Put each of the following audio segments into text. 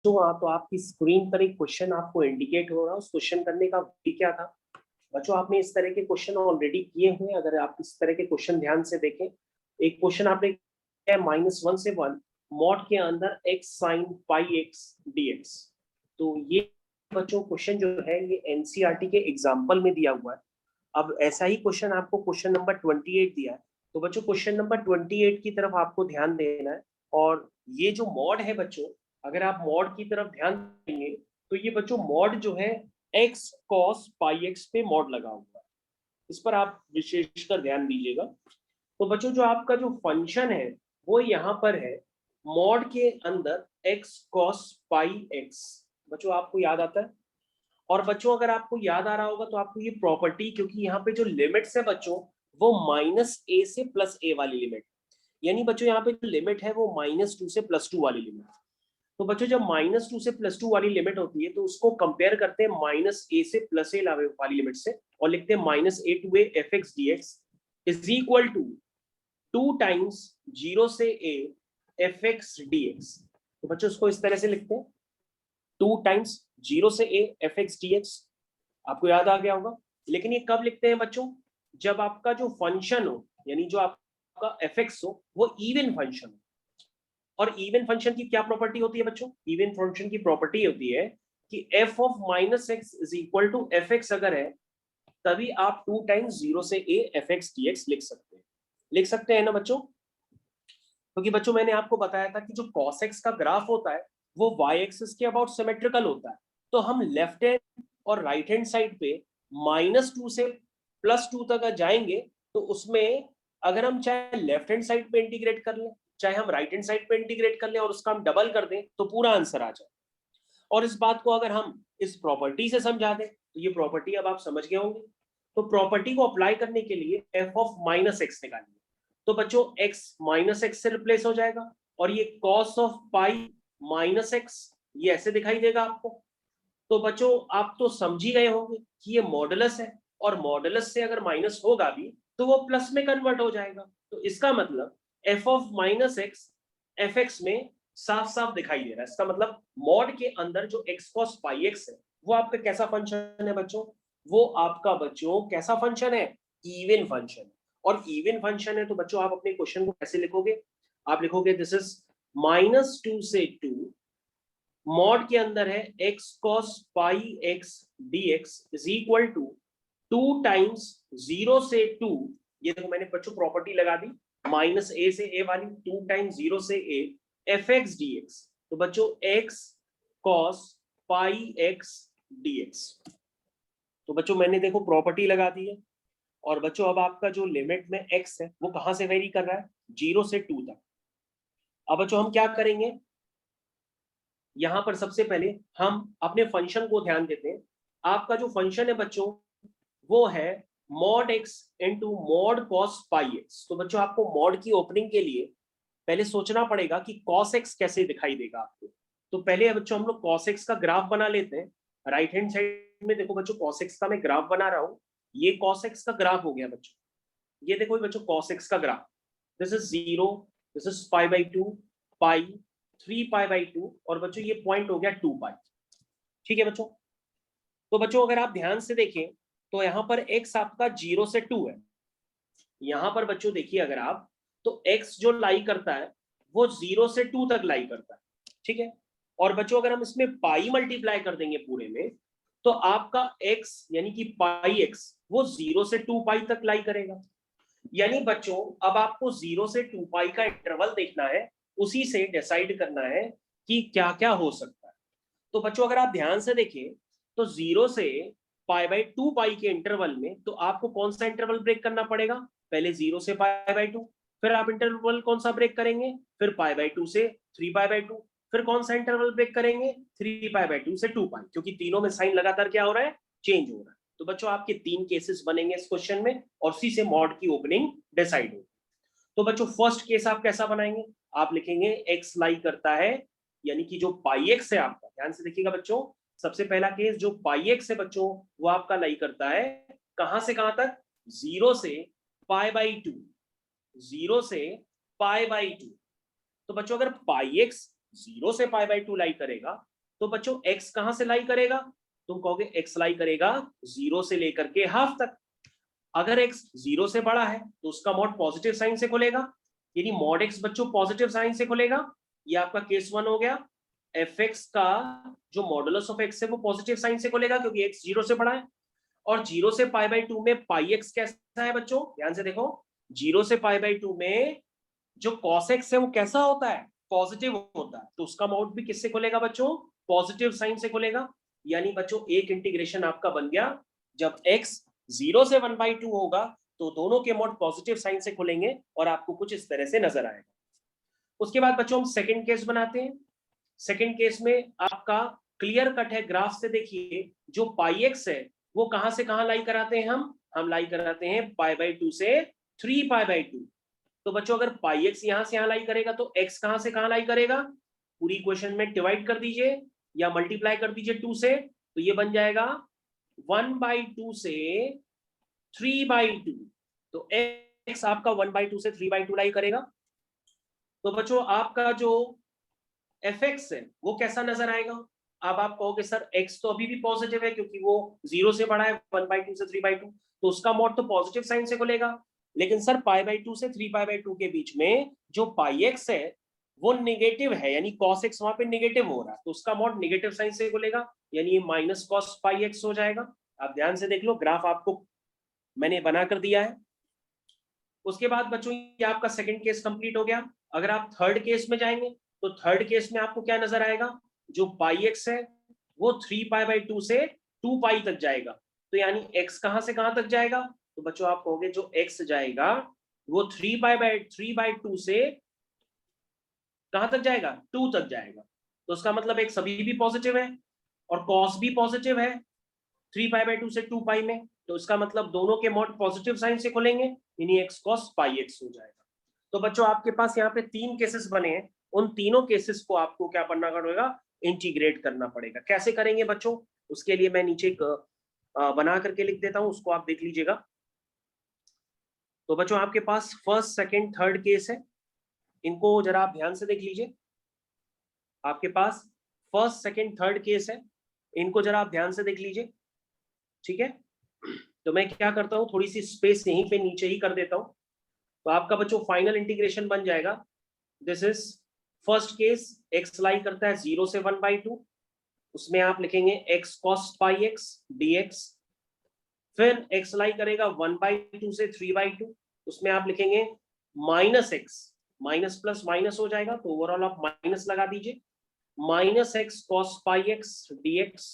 तो आपकी स्क्रीन पर एक क्वेश्चन आपको इंडिकेट हो रहा है, उस क्वेश्चन करने का वे क्या था। बच्चों आपने इस तरह के क्वेश्चन ऑलरेडी किए हुए हैं। अगर आप इस तरह के क्वेश्चन ध्यान से देखें, एक क्वेश्चन आपने किया -1 से 1 मॉड के अंदर x sin पाई x dx। तो ये बच्चों क्वेश्चन जो है ये एनसीईआरटी के एग्जाम्पल में दिया हुआ है। अब ऐसा ही क्वेश्चन आपको क्वेश्चन नंबर 28 दिया है। तो बच्चों क्वेश्चन नंबर 28 की तरफ आपको ध्यान देना है। और ये जो मॉड है बच्चों, अगर आप मॉड की तरफ ध्यान देंगे तो ये बच्चों मॉड जो है x cos पाई x पे मॉड लगा हुआ है। इस पर आप विशेषकर ध्यान दीजिएगा। तो बच्चों जो आपका जो फंक्शन है वो यहाँ पर है मॉड के अंदर x cos पाई x। बच्चों आपको याद आता है। और बच्चों अगर आपको याद आ रहा होगा तो आपको ये प्रॉपर्टी, क्योंकि यहाँ पे जो लिमिट्स है बच्चों वो -a से +a वाली लिमिट, यानी बच्चों यहाँ पे जो लिमिट है वो -2 से +2 वाली लिमिट। तो बच्चों जब -2 से +2 वाली लिमिट होती है तो उसको कंपेयर करते हैं -a से +a वाली लिमिट से और लिखते हैं -a to a fx dx is equal to 2 times 0 से a fx dx। तो बच्चों उसको इस तरह से लिखते हैं 2 टाइम्स 0 से a fx dx। आपको याद आ गया होगा। लेकिन ये कब लिखते हैं बच्चों? जब आपका जो फंक्शन हो, यानी जो आपका fx हो वो इवन फंक्शन हो। और इवन फंक्शन की क्या प्रॉपर्टी होती है बच्चों? इवन फंक्शन की प्रॉपर्टी होती है कि f of -x is equal to fx अगर है तभी आप 2 टाइम्स 0 से a fx dx लिख सकते हैं। लिख सकते हैं ना बच्चों? क्योंकि बच्चों मैंने आपको बताया था कि जो cos x का ग्राफ होता है वो y एक्सिस के अबाउट सिमेट्रिकल होता है। तो हम लेफ्ट हैंड और राइट हैंड साइड पे -2 से +2 तक जाएंगे तो उसमें अगर हम चाहे लेफ्ट हैंड साइड पे इंटीग्रेट कर लें, चाहे हम राइट हैंड साइड पे इंटीग्रेट कर लें और उसका हम डबल कर दें तो पूरा आंसर आ जाए। और इस बात को अगर हम इस प्रॉपर्टी से समझा दें तो ये प्रॉपर्टी अब आप समझ गए होंगे। तो प्रॉपर्टी को अप्लाई करने के लिए f ऑफ -x निकालिए। तो बच्चों x -x से रिप्लेस हो जाएगा और ये cos ऑफ पाई -x ये ऐसे दिखाई देगा आपको। तो बच्चों आप तो समझ ही गए होंगे कि ये मॉडुलस है और मॉडुलस से अगर माइनस होगा भी तो वो प्लस में कन्वर्ट हो जाएगा। तो इसका मतलब f ऑफ -x fx में साफ साफ दिखाई दे रहा है। इसका मतलब मॉड के अंदर जो x cos पाई x है वो आपका कैसा फंक्शन है बच्चों? वो आपका बच्चों कैसा फंक्शन है? Even function. और इवन फंक्शन है तो बच्चों आप अपने क्वेश्चन को कैसे लिखोगे? आप लिखोगे दिस इज -2 से 2 मॉड के अंदर है x cos pi x dx is equal to 2 times 0 से 2। ये देखो मैंने बच्चों प्रॉपर्टी लगा दी -a से a वाली, 2 टाइम्स 0 से a fx dx। तो बच्चों x cos pi x dx। तो बच्चों मैंने देखो प्रॉपर्टी लगा दी है। और बच्चों अब आपका जो लिमिट में x है वो कहां से वेरी कर रहा है? 0 से 2 तक। अब बच्चों हम क्या करेंगे? यहां पर सबसे पहले हम अपने फंक्शन को ध्यान देते हैं। आपका जो फंक्शन है बच्चों वो है mod x into mod cos pi x। तो बच्चों आपको मॉड की ओपनिंग के लिए पहले सोचना पड़ेगा कि cos x कैसे दिखाई देगा आपको। तो पहले बच्चों हम लोग cos x का ग्राफ बना लेते हैं। राइट हैंड साइड में देखो बच्चों cos x का मैं ग्राफ बना रहा हूं। ये cos x का ग्राफ हो गया बच्चों। ये देखो बच्चों cos x का graph, this is 0, this is π/2 pi 3π/2 और बच्चों ये पॉइंट हो गया 2 पाई। ठीक है बच्चों। तो बच्चों अगर आप ध्यान से देखें तो यहाँ पर x आपका 0 से 2 है। यहाँ पर बच्चों देखिए अगर आप, तो x जो लाई करता है वो 0 से 2 तक लाई करता है। ठीक है। और बच्चों अगर हम इसमें पाई मल्टीप्लाई कर देंगे पूरे में तो आपका x यानी कि पाई x वो 0 से 2 पाई तक लाई करेगा। यानी बच्चों अब आपको 0 से 2 पाई का इंटरवल देखना है, उसी से डिसाइड करना है कि क्या क्या हो सकता है। तो बच्चों अगर आप ध्यान से देखें तो 0 से π/2 पाई के इंटरवल में तो आपको कौन सा इंटरवल ब्रेक करना पड़ेगा? पहले 0 से π/2, फिर आप इंटरवल कौन सा ब्रेक करेंगे? फिर π/2 से 3π/2, फिर कौन सा इंटरवल ब्रेक करेंगे? 3π/2 से 2 पाई, क्योंकि तीनों में साइन लगातार क्या हो रहा है? चेंज हो रहा है। तो बच्चों आपके 3 केसेस बनेंगे इस क्वेश्चन में और उसी से मॉड की ओपनिंग डिसाइड होगी। तो बच्चों फर्स्ट केस आप कैसा बनाएंगे? आप लिखेंगे x लाई करता है, यानी कि जो पाई एक्स है आपका, ध्यान से देखिएगा बच्चों, सबसे पहला केस जो पाई एक्स है बच्चों वो आपका लाई करता है कहां से कहां तक? 0 से π/2, 0 से π/2। तो बच्चों अगर पाई एक्स 0 से π/2 लाई करेगा तो बच्चों x कहां से लाई करेगा, तुम कहोगे x लाई करेगा 0 से लेकर के हाफ तक। अगर x 0 से बड़ा है तो उसका मॉड पॉजिटिव साइन से खुलेगा, यानी मॉड x बच्चों पॉजिटिव साइन से खुलेगा। ये आपका केस 1 हो गया। fx का जो मॉडुलस ऑफ x है वो पॉजिटिव साइन से खुलेगा क्योंकि x 0 से बड़ा है। और 0 से π/2 में पाई x कैसा है बच्चों, ध्यान से देखो, 0 से π/2 में जो cos x है वो कैसा होता है, पॉजिटिव होता है। तो उसका मॉड भी किससे खुलेगा बच्चों, पॉजिटिव साइन से खुलेगा। यानी बच्चों एक इंटीग्रेशन आपका बन गया, जब x 0 से 1/2 होगा तो दोनों के मॉड पॉजिटिव साइन से खुलेंगे और आपको कुछ इस तरह से नजर आएगा। उसके बाद बच्चों हम सेकंड केस बनाते हैं। सेकंड केस में आपका क्लियर कट है, ग्राफ से देखिए जो पाई एक्स है वो कहां से कहां लाई कराते हैं, हम लाई कराते हैं π/2 से 3π/2। तो बच्चों अगर पाई एक्स यहां से यहां लाई करेगा तो x कहां से कहां लाई करेगा, पूरी इक्वेशन में डिवाइड कर दीजिए या मल्टीप्लाई कर दीजिए 2 से, तो ये बन जाएगा 1/2 से 3/2। तो x आपका 1/2 से 3/2 लाई करेगा। तो बच्चों आपका जो fx है वो कैसा नजर आएगा। अब आप कहोगे सर x तो अभी भी पॉजिटिव है क्योंकि वो 0 से बड़ा है 1/2 से 3/2, तो उसका मॉड तो पॉजिटिव साइन से खुलेगा। लेकिन सर π/2 से 3π/2 के बीच में जो पाई एक्स है वो नेगेटिव है, यानी cos x वहां पे नेगेटिव हो रहा है, तो उसका मॉड नेगेटिव साइन से खुलेगा, यानी ये माइनस कॉस पाई एक्स हो जाएगा। आप ध्यान से देख लो, ग्राफ आपको मैंने बना कर दिया है। उसके बाद बच्चों ये आपका सेकंड केस कंप्लीट हो गया। अगर आप थर्ड केस में जाएंगे तो थर्ड केस में आपको क्या नजर आएगा, जो पाई एक्स है वो 3π/2 से 2π तक जाएगा। तो यानी x कहां से कहां तक जाएगा, तो बच्चों आप कहोगे जो x जाएगा वो 3/2 से कहां तक जाएगा, 2 तक जाएगा। तो उसका मतलब x अभी भी पॉजिटिव है और cos भी पॉजिटिव है 3π/2 से 2π में, तो इसका मतलब दोनों के मॉड पॉजिटिव साइन से खुलेंगे, यानी x cos πx हो जाएगा। तो बच्चों आपके पास यहाँ पे 3 केसेस बने हैं, उन तीनों केसेस को आपको क्या करना पड़ेगा, इंटीग्रेट करना पड़ेगा। कैसे करेंगे बच्चों, उसके लिए मैं नीचे एक बना करके लिख देता हूं, उसको आप देख लीजिएगा। तो बच्चों आपके पास फर्स्ट सेकंड थर्ड केस है, इनको जरा आप ध्यान से देख लीजिए। आपके पास फर्स्ट सेकंड थर्ड केस है, इनको जरा आप ध्यान से देख लीजिए, ठीक है। तो मैं क्या करता हूँ, थोड़ी सी स्पेस यहीं पे नीचे ही कर देता हूँ। तो आपका बच्चों फाइनल इंटीग्रेशन बन जाएगा, this is first case, x लाई करता है 0 से 1/2, उसमें आप लिखेंगे x cos πx dx। फिर x लाई करेगा 1/2 से 3/2, उसमें आप लिखेंगे minus x, minus plus minus हो जाएगा तो ओवरऑल आप माइनस लगा दीजिए, minus x cos πx dx।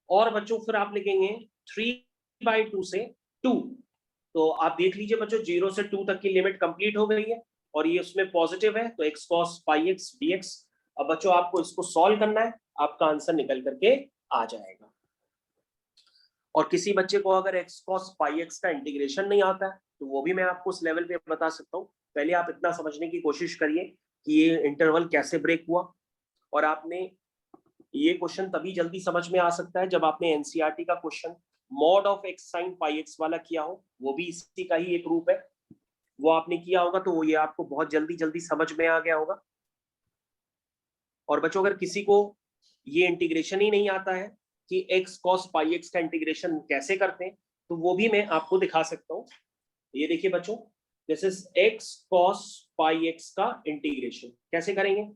और बच्चों फिर आप लिखेंगे 3/2 से 2। तो आप देख लीजिए बच्चों 0 से 2 तक की लिमिट कंप्लीट हो गई है और ये उसमें पॉजिटिव है, तो x cos πx dx। अब बच्चों आपको इसको सॉल्व करना है, आपका आंसर निकल करके आ जाएगा। और किसी बच्चे को अगर x cos πx का इंटीग्रेशन नहीं आता है तो वो भी मैं आपको उस लेवल पे बता सकता हूँ। पहले आप इतना समझने की कोशिश करिए कि ये इंटरवल कैसे ब्रेक हुआ, और आपने ये क्वेश्चन तभी जल्दी समझ में आ सकता है जब आपने एनसीईआरटी का question mod of x sin πx वाला किया हो, वो भी इसी का ही एक रूप है, वो आपने किया होगा तो ये आपको बहुत जल्दी जल्दी समझ में आ गया होगा। और बच्चों अगर किसी को ये इंटीग्रेशन ही नहीं आता है कि x cos πx का इंटीग्रेशन कैसे करते हैं, तो वो भी मैं आपको दिखा सकता हूँ। ये देखिए बच्चों, this is x cos πx का इंटीग्रेशन कैसे करेंगे।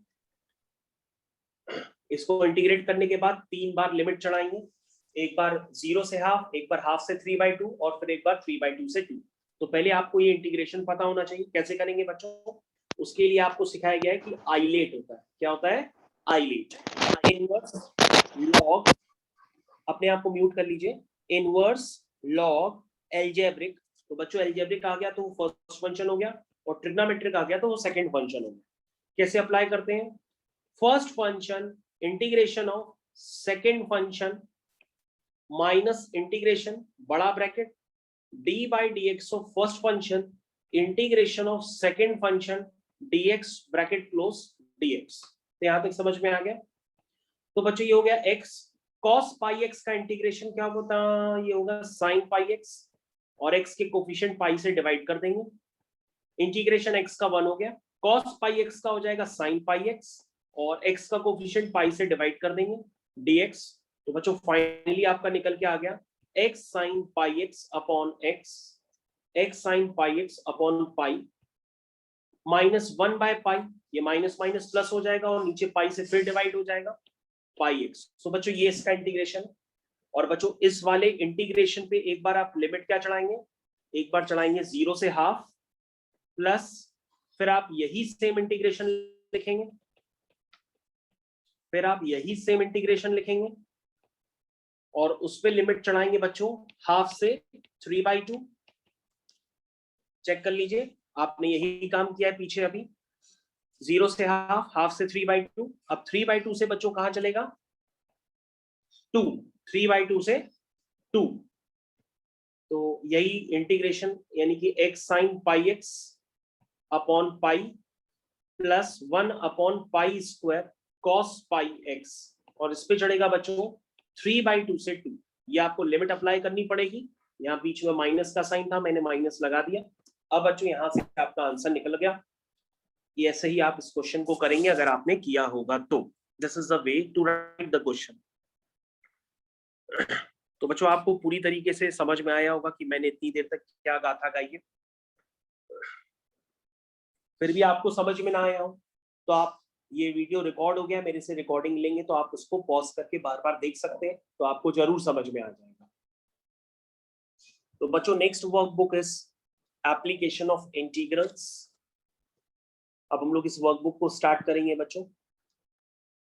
इसको इंटीग्रेट करने के बाद 3 बार लिमिट चढ़ाएंगे, एक बार 0 से हाफ, एक बार हाफ से 3/2 और फिर एक बार 3/2 से 2। तो पहले आपको ये इंटीग्रेशन पता होना चाहिए कैसे करेंगे बच्चों। उसके लिए आपको सिखाया गया है कि आइलेट होता है, क्या होता है, आइलेट, इनवर्स लॉग, अपने आप को म्यूट कर लीजिए, इनवर्स लॉग एल्जेब्रिक। तो बच्चों एल्जेब्रिक आ गया तो वो फर्स्ट फंक्शन हो गया, और ट्रिग्नोमेट्रिक आ गया तो वो सेकंड फंक्शन हो गया। कैसे अप्लाई करते हैं, first function integration of second function minus integration बड़ा bracket d by dx of first function integration of second function dx bracket close dx। तो यहां तक समझ में आ गया। तो बच्चों ये हो गया x cos πx का इंटीग्रेशन क्या होता है, ये होगा sin πx, और x के कोफिशिएंट पाई से डिवाइड कर देंगे, इंटीग्रेशन x का 1 हो गया, cos πx का हो जाएगा sin πx, और x का कोफिशिएंट पाई से डिवाइड कर देंगे dx। तो बच्चों फाइनली आपका निकल के आ गया x sin pi x upon x sin pi x upon pi minus 1 by pi, ये माइनस माइनस प्लस हो जाएगा और नीचे पाई से फिर डिवाइड हो जाएगा पाई x। सो बच्चों ये इसका इंटीग्रेशन। और बच्चों इस वाले इंटीग्रेशन पे एक बार आप लिमिट क्या चढ़ाएंगे, एक बार चढ़ाएंगे 0 से हाफ प्लस, फिर आप यही सेम इंटीग्रेशन लिखेंगे, फिर आप यही सेम इंटीग्रेशन लिखेंगे और उस पे लिमिट चढ़ाएंगे बच्चों हाफ से 3/2। चेक कर लीजिए आपने यही काम किया है पीछे अभी, 0 से हाफ, हाफ से 3/2। अब 3/2 से बच्चों कहां चलेगा 2, 3/2 से 2। तो यही इंटीग्रेशन यानी कि x sin पाई x upon pi plus 1 upon pi square cos pi x, और इस पे चढ़ेगा बच्चों 3/2 से 2। ये आपको लिमिट अप्लाई करनी पड़ेगी, यहाँ बीच में माइनस का साइन था, मैंने माइनस लगा दिया। अब बच्चों यहां से आपका आंसर निकल गया। ये ऐसे ही आप इस क्वेश्चन को करेंगे अगर आपने किया होगा तो। This is the way to write the question. तो बच्चों आपको पूरी तरीके से समझ में आया होगा कि मैंने इतनी देर तक क्या गाथा गाई है। फिर भी आपको समझ में ना आया हो तो आप, ये वीडियो रिकॉर्ड हो गया, मेरे से रिकॉर्डिंग लेंगे तो आप उसको पॉज करके बार बार देख सकते हैं, तो आपको जरूर समझ में आ जाएगा। तो बच्चों next workbook is application of integrals. अब हम लोग इस वर्कबुक को स्टार्ट करेंगे बच्चों।